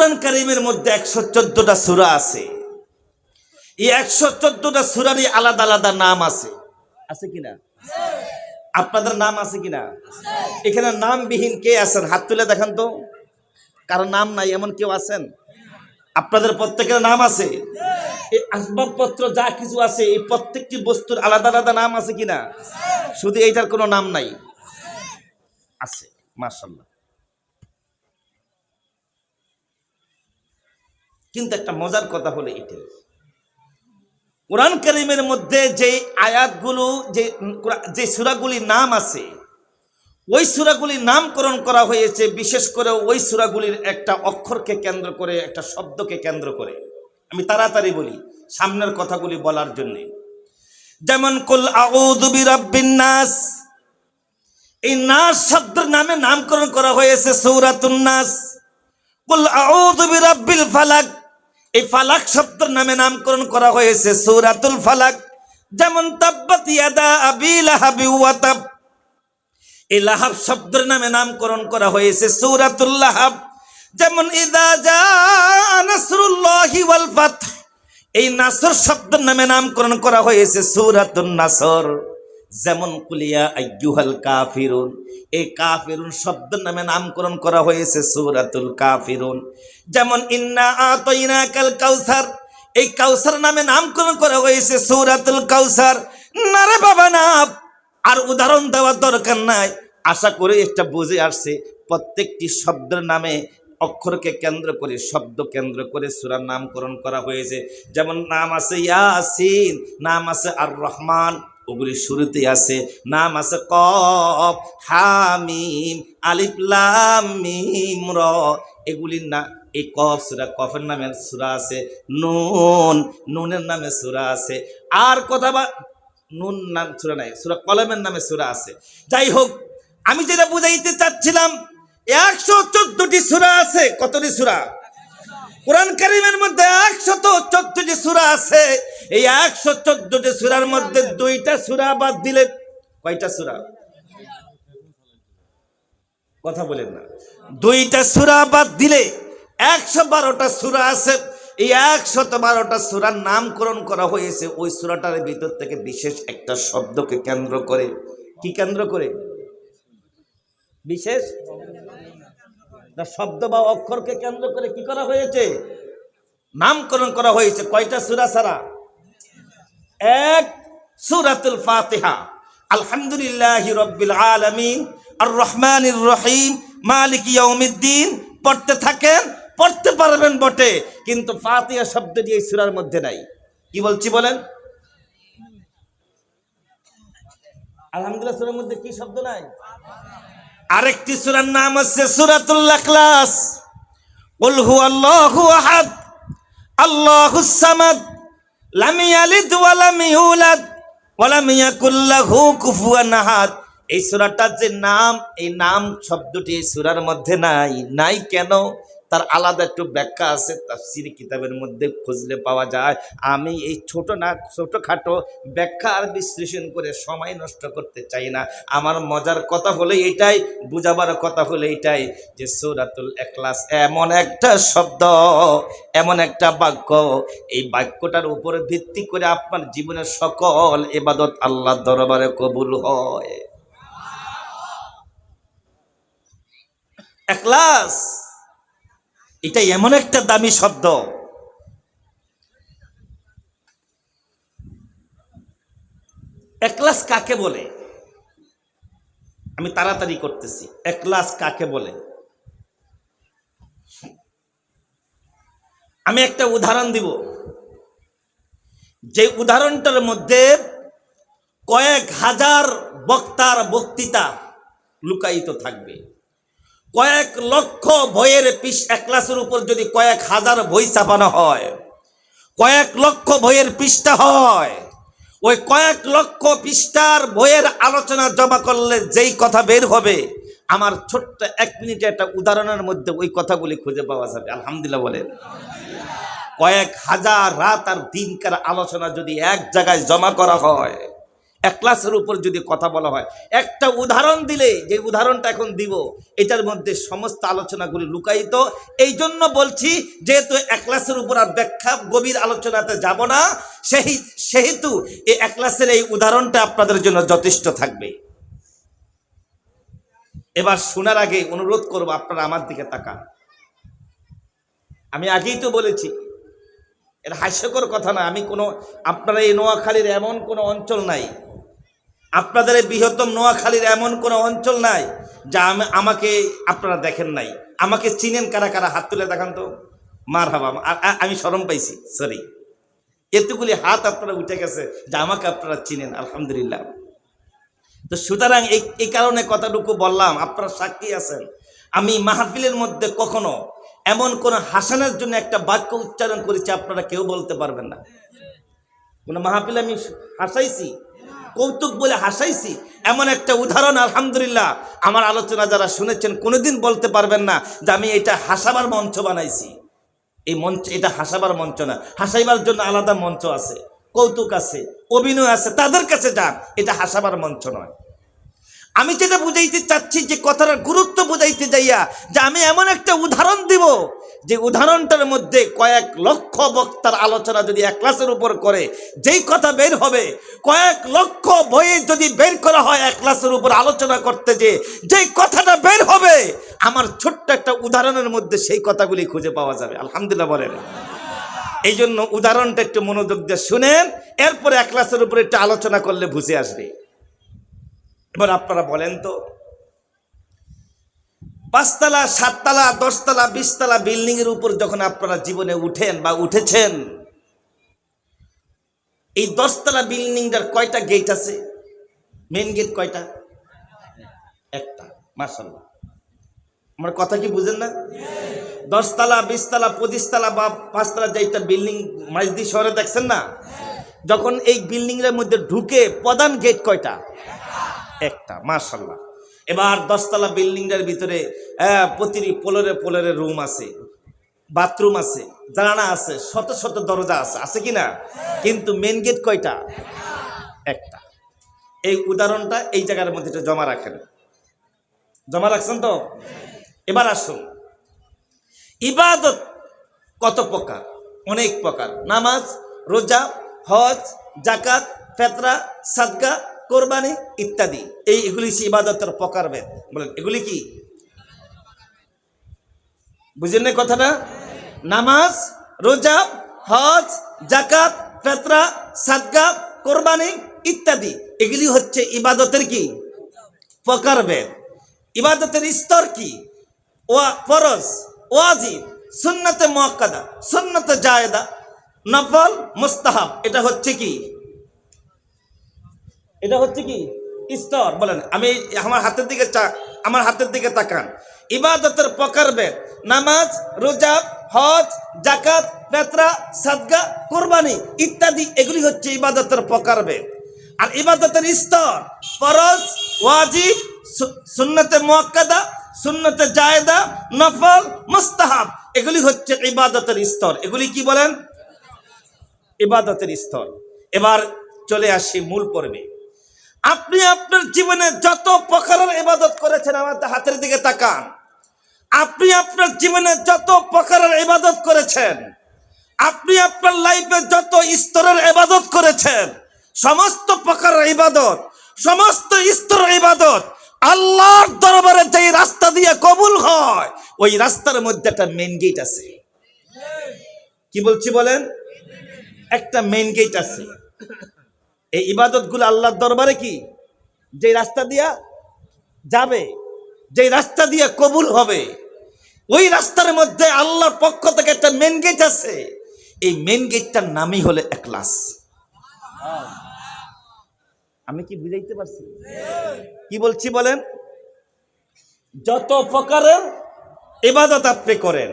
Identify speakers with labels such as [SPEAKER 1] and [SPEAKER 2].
[SPEAKER 1] কোরআন কারীমের মধ্যে 114টা সূরা আছে। এই 114টা সূরারই আলাদা আলাদা নাম আছে। আছে কিনা? আপনাদের নাম আছে কিনা? এখানে নামবিহীন কে আছেন? হাত তুলে দেখান তো। কারো নাম নাই এমন কেউ আছেন? আপনাদের প্রত্যেকের নাম আছে। এই আসবাবপত্র যা কিছু আছে এই প্রত্যেকটি বস্তুর আলাদা আলাদা নাম আছে কিনা? শুধু এইটার কোনো নাম নাই? আছে, মাশাআল্লাহ। কিন্তু একটা মজার কথা হলো এটাই, কোরআন কারীমের মধ্যে যে আয়াতগুলো যে সূরাগুলির নাম আছে, ওই সূরাগুলির নামকরণ করা হয়েছে বিশেষ করে ওই সূরাগুলির একটা অক্ষরকে কেন্দ্র করে, একটা শব্দকে কেন্দ্র করে। আমি তাড়াতাড়ি বলি সামনের কথাগুলি বলার জন্য। যেমন কুল আউযু বিরাব্বিন নাস, এই নাস শব্দের নামে নামকরণ করা হয়েছে সূরাতুন নাস। কুল আউযু বিরাব্বিল ফালাক, এই ফালাক শব্দের নামে নামকরণ করা হয়েছে সূরাতুল ফালাক। যেমন তাব্বাত ইয়াদা আবি লাহাবি ওয়া তাব, এই লাহাব শব্দের নামে নামকরণ করা হয়েছে সূরাতুল লাহাব। যেমন ইযা জাআ নাসরুল্লাহি ওয়াল ফাত, এই নাসর শব্দের নামে নামকরণ করা হয়েছে সূরাতুন নাসর। যেমন কুলিয়া আইয়ুহাল কাফিরুন, এই কাফিরুন শব্দের নামে নামকরণ করা হয়েছে সূরাতুল কাফিরুন। যেমন ইন্না আতাইনাকাল কাউসার, এই কাউসার নামে নামকরণ করা হয়েছে সূরাতুল কাউসার। না রে বাবা না, আর উদাহরণ দেওয়ার দরকার নাই, আশা করি এটা বুঝে আসছে। প্রত্যেকটি শব্দের নামে অক্ষরকে কেন্দ্র করে, শব্দ কেন্দ্র করে সূরার নামকরণ করা হয়েছে। যেমন নাম আছে ইয়াসিন, নাম আছে আর রহমান, ওগুলি শুরুতেই আছে। নাম আছে কফ, হামিম, আলিফ লাম মিম র, এগুলির না। এই কফ সূরা, কফের নামে সূরা আছে। নুন, নুনের নামে সূরা আছে। আর কথা বা নুন নাম সূরা নাই, সূরা কলমের নামে সূরা আছে। যাই হোক, আমি যেটা বুঝাইতে চাচ্ছিলাম, 114টি সূরা আছে। কতটি সূরা? কোরআন কারীমের মধ্যে 114টি সূরা আছে। এই 114টি সূরার মধ্যে 2টা সূরা বাদ দিলে কয়টা সূরা? কথা বলেন না। 2টা সূরা বাদ দিলে 112টা সূরা আছে। এই 112টা সূরার নামকরণ করা হয়েছে ওই সূরাটার ভিতর থেকে বিশেষ একটা শব্দকে কেন্দ্র করে। কি কেন্দ্র করে? বিশেষ শব্দ বা অক্ষরকে কেন্দ্র করে কি করা হয়েছে? নামকরণ করা হয়েছে। কয়টা সূরা ছাড়া? এক, সূরাতুল ফাতিহা। আলহামদুলিল্লাহি রাব্বিল আলামিন আর রহমানির রহিম মালিকি ইয়াউমিদ্দিন পড়তে থাকেন, পড়তে পারবেন বটে, কিন্তু ফাতিহা শব্দটি এই সূরার মধ্যে নাই। কি বলছি বলেন? আলহামদুলিল্লাহ সূরার মধ্যে কি শব্দ নাই? আরেকটি সূরার নাম আছে সূরাতুল ইখলাস। কুল হুয়াল্লাহু আহাদ আল্লাহুস সামাদ লাম ইয়ালিদ ওয়া লাম ইউলাদ ওয়া লাম ইয়াকুল লাহু কুফুয়ান আহাদ। এই সূরাটার যে নাম, এই নাম শব্দটি এই সূরার মধ্যে নাই। নাই কেন? তার আলাদা একটু ব্যাখ্যা আছে, তাফসীর কিতাবের মধ্যে খুঁজলে পাওয়া যায়। আমি এই ছোটখাটো ব্যাখ্যা আর বিশ্লেষণ করে সময় নষ্ট করতে চাই না। আমার মজার কথা হলো এটাই, বুঝাবার কথা হলো এটাই যে সূরাতুল ইখলাস এমন একটা শব্দ, এমন একটা বাক্য, এই বাক্যটার উপরে ভিত্তি করে আপনার জীবনের সকল ইবাদত আল্লাহর দরবারে কবুল হয়। ইখলাস এটা এমন একটা দামি শব্দ। ইখলাস কাকে বলে? আমি তাড়াতাড়ি করতেছি। ইখলাস কাকে বলে? আমি একটা উদাহরণ দিব, যে উদাহরণটার মধ্যে কয়েক হাজার বক্তার বক্তৃতা লুকায়িত থাকবে। কয়েক লক্ষ বইয়ের ইখলাসের উপর যদি কয়েক হাজার বই ছাপানো হয়, কয়েক লক্ষ বইয়ের পৃষ্ঠা হয়, ওই কয়েক লক্ষ পৃষ্ঠার বইয়ের আলোচনা জমা করলে যেই কথা বের হবে, আমার ছোট্ট 1 মিনিটে একটা উদাহরণের মধ্যে ওই কথাগুলি খুঁজে পাওয়া যাবে। আলহামদুলিল্লাহ বলেন। কয়েক হাজার রাত আর দিনকার আলোচনা যদি এক জায়গায় জমা করা হয়, এখলাসের উপর যদি কথা বলা হয়, একটা উদাহরণ দিলে, যে উদাহরণটা এখন দিব, এটার মধ্যে সমস্ত আলোচনাগুলি লুকায়িত। এই জন্য বলছি, যেহেতু এখলাসের উপর আর ব্যাখ্যা গভীর আলোচনাতে যাব না, সেহেতু এই এখলাসের এই উদাহরণটা আপনাদের জন্য যথেষ্ট থাকবে। এবার শোনার আগে অনুরোধ করব, আপনারা আমার দিকে তাকান। আমি আগেই তো বলেছি, এটা হাস্যকর কথা না। আমি কোনো, আপনারা এই নোয়াখালীর এমন কোনো অঞ্চল নাই, আপনাদের এই বৃহত্তম নোয়াখালীর এমন কোনো অঞ্চল নাই যা আমাকে আপনারা দেখেন নাই। আমাকে চিনেন কারা কারা? হাত তুলে দেখান তো। মার হাবা। আমি শরম পাইছি, সরি। এতগুলি হাত আপনারা উঠে গেছে যা আমাকে আপনারা চিনেন, আলহামদুলিল্লাহ। তো সুতরাং এই কারণে কথাটুকু বললাম, আপনারা সাক্ষী আছেন। আমি মাহফিলের মধ্যে কখনো এমন কোন হাসানের জন্য একটা বাক্য উচ্চারণ করেছি আপনারা কেউ বলতে পারবেন না। কোন মাহফিলে আমি হাসাইছি, কৌতুক বলে হাসাইছি, এমন একটা উদাহরণ আলহামদুলিল্লাহ আমার আলোচনা যারা শুনেছেন কোনোদিন বলতে পারবেন না যে আমি এটা হাসাবার মঞ্চ বানাইছি। এই মঞ্চ, এটা হাসাবার মঞ্চ না, হাসাইবার জন্য আলাদা মঞ্চ আছে, কৌতুক আছে, অভিনয় আছে, তাদের কাছে যান, এটা হাসাবার মঞ্চ নয়। আমি যেটা বুঝাইতে চাচ্ছি, যে কথার গুরুত্ব বুঝাইতে যাইয়া, যে আমি এমন একটা উদাহরণ দিব, যে উদাহরণটার মধ্যে কয়েক লক্ষ বক্তার আলোচনা যদি এখলাসের উপর করে, যেই কথা বের হবে, কয়েক লক্ষ বইয়ে যদি বের করা হয় এখলাসের উপর আলোচনা করতে, যেই কথাটা বের হবে, আমার ছোট্ট একটা উদাহরণের মধ্যে সেই কথাগুলি খুঁজে পাওয়া যাবে। আলহামদুলিল্লাহ বলেন। এই জন্য উদাহরণটা একটু মনোযোগ দিয়ে শুনেন, এরপরে এখলাসের উপর একটু আলোচনা করলে বুঝে আসবে। এবার আপনারা বলেন তো, 5 তলা, 7 তলা, 10 তলা, 20 তলা বিল্ডিং এর উপর যখন আপনারা জীবনে উঠেন বা উঠেছেন, এই 10 তলা বিল্ডিংটার কয়টা গেট আছে? মেন গেট কয়টা? একটা। মাশাআল্লাহ, আমার কথা কি বুঝেন না? 10 তলা, 20 তলা, 25 তলা বা 5 তলা যেটা বিল্ডিং মাইজদি শহরে দেখছেন না, যখন এই বিল্ডিং এর মধ্যে ঢুকে প্রধান গেট কয়টা? একটা। মাশাআল্লাহ। এবার 10 তলা বিল্ডিংটার ভিতরে প্রতিটি পোলরে রুম আছে, বাথরুম আছে, জানালা আছে, শত শত দরজা আছে কি না? কিন্তু মেন গেট কয়টা? একটা। এই উদাহরণটা এই জায়গার মধ্যে একটু জমা রাখেন। জমা রাখছেন তো? এবার আসুন, ইবাদত কত প্রকার? অনেক প্রকার। নামাজ, রোজা, হজ, জাকাত, ফিতরা, সাদকা, কোরবানি ইত্যাদি, এগুলি ইবাদতের প্রকারভেদ। বলেন, এগুলি কি? বুঝেন না কথাটা? নামাজ, রোজা, হজ, জাকাত, ফিতরা, সাদকা, কোরবানি ইত্যাদি, এগুলি হচ্ছে ইবাদতের কি? প্রকারভেদ। ইবাদতের স্তর কি? ফরজ, ওয়াজিব, সুন্নতে মুআক্কাদা, সুন্নতে জায়েদা, নফল, মুস্তাহাব, এটা হচ্ছে কি? এটা হচ্ছে কি স্তর? বলেন, আমি আমার হাতের দিকে তাকান। ইবাদতের প্রকারভেদ: নামাজ, রোজা, হজ, জাকাত, ফিতরা, সাদকা, কুরবানি ইত্যাদি, এগুলি হচ্ছে ইবাদতের প্রকারভেদ। আর ইবাদতের স্তর: ফরজ, ওয়াজিব, সুন্নতে মুআক্কাদা, সুন্নতে জায়েদা, নফল, মুস্তাহাব, এগুলি হচ্ছে ইবাদতের স্তর। এগুলি কি বলেন? ইবাদতের স্তর। এবার চলে আসি মূল পর্বে। আপনি আপনার জীবনে যত প্রকারের ইবাদত করেছেন, আমার হাতের দিকে তাকান। আপনি আপনার জীবনে যত প্রকারের ইবাদত করেছেন, আপনি আপনার লাইফে যত স্তরের ইবাদত করেছেন, সমস্ত প্রকারের ইবাদত, সমস্ত স্তরের ইবাদত আল্লাহর দরবারে যেই রাস্তা দিয়ে কবুল হয়, ওই রাস্তার মধ্যে একটা মেন গেট আছে। কি বলছি বলেন? একটা মেন গেট আছে। এই ইবাদতগুলো আল্লাহর দরবারে কি, যে রাস্তা দিয়া যাবে, যে রাস্তা দিয়ে কবুল হবে, ওই রাস্তার মধ্যে আল্লাহর পক্ষ থেকে একটা মেন গেট আছে। এই মেন গেটটার নামই হলো ইখলাস। আমি কি বুঝাইতে পারছি? কি বলছি বলেন? যত প্রকারের ইবাদত আপনি করেন,